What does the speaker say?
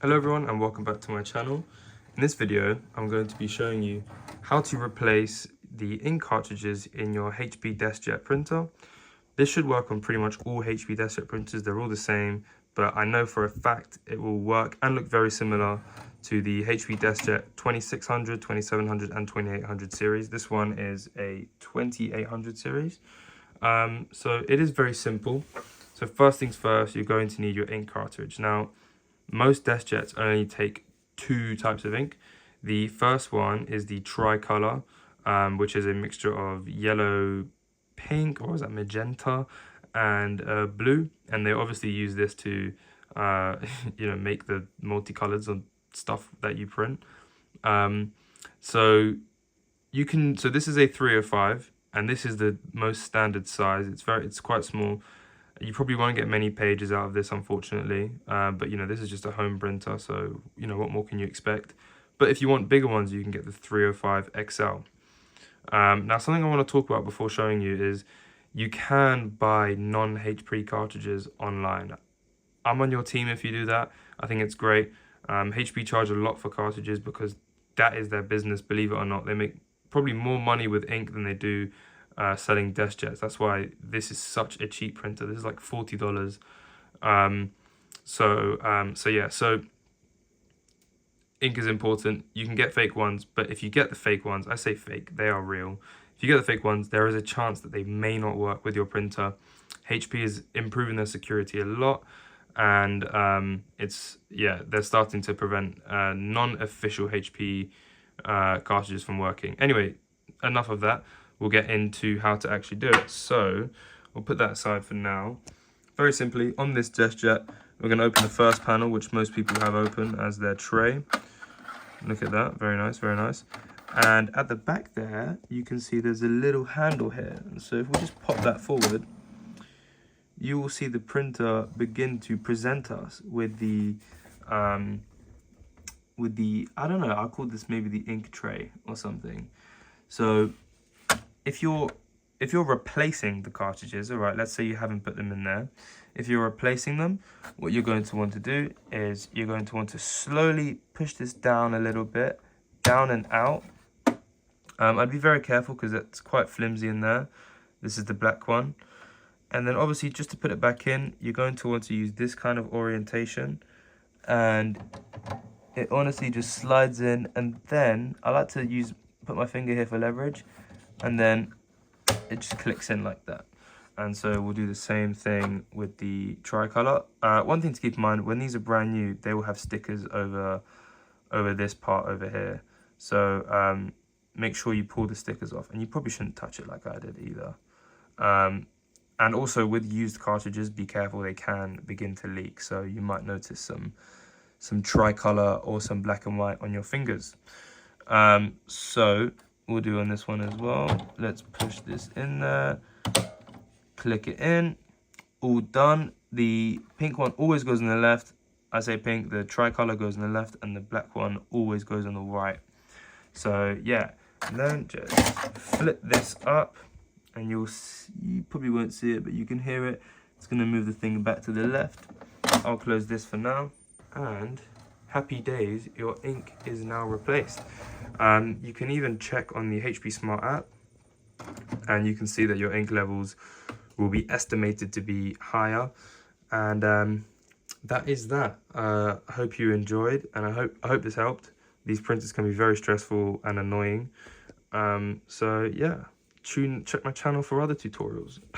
Hello everyone and welcome back to my channel. In this video I'm going to be showing you how to replace the ink cartridges in your HP Deskjet printer. This should work on pretty much all HP Deskjet printers, they're all the same, but I know for a fact it will work and look very similar to the HP Deskjet 2600, 2700 and 2800 series. This one is a 2800 series. So it is very simple. So first things first, you're going to need your ink cartridge. Now, most Deskjets only take two types of ink. The first one is the tricolor, which is a mixture of yellow, pink, or is that magenta, and blue. And they obviously use this to, make the multicolors on stuff that you print. So this is a 305, and this is the most standard size. It's quite small. You probably won't get many pages out of this, unfortunately, but this is just a home printer, so what more can you expect? But if you want bigger ones, you can get the 305 XL. Now, something I want to talk about before showing you is you can buy non-HP cartridges online. I'm on your team if you do that. I think it's great. HP charge a lot for cartridges because that is their business, believe it or not. They make probably more money with ink than they do selling Deskjets. That's why this is such a cheap printer. This is like $40. So ink is important. You can get fake ones, but if you get the fake ones, I say fake, they are real. If you get the fake ones, there is a chance that they may not work with your printer. HP is improving their security a lot, and they're starting to prevent non-official HP cartridges from working. Anyway, enough of that. We'll get into how to actually do it. So we'll put that aside for now. Very simply, on this Deskjet, we're going to open the first panel, which most people have open as their tray. Look at that, very nice, very nice. And at the back there, you can see there's a little handle here. And so if we just pop that forward, you will see the printer begin to present us with the I don't know, I'll call this maybe the ink tray or something. So if you're replacing the cartridges, all right, let's say you haven't put them in there. If you're replacing them, what you're going to want to do is you're going to want to slowly push this down a little bit, down and out. I'd be very careful because it's quite flimsy in there. This is the black one. And then obviously just to put it back in, you're going to want to use this kind of orientation. And it honestly just slides in, and then I like to put my finger here for leverage, and then it just clicks in like that. And so we'll do the same thing with the tricolor. One thing to keep in mind, when these are brand new, they will have stickers over this part over here. So make sure you pull the stickers off, and you probably shouldn't touch it like I did either. And also with used cartridges, be careful, they can begin to leak. So you might notice some tricolor or some black and white on your fingers. So we'll do on this one as well. Let's push this in there, click it in, all done. The pink one always goes on the left. I say pink, the tricolor goes on the left, and the black one always goes on the right. So yeah, and then just flip this up, and you probably won't see it, but you can hear it. It's going to move the thing back to the left. I'll close this for now, and happy days, your ink is now replaced. You can even check on the HP Smart app, and you can see that your ink levels will be estimated to be higher. And that is that. I hope you enjoyed, and I hope this helped. These printers can be very stressful and annoying. So yeah, check my channel for other tutorials.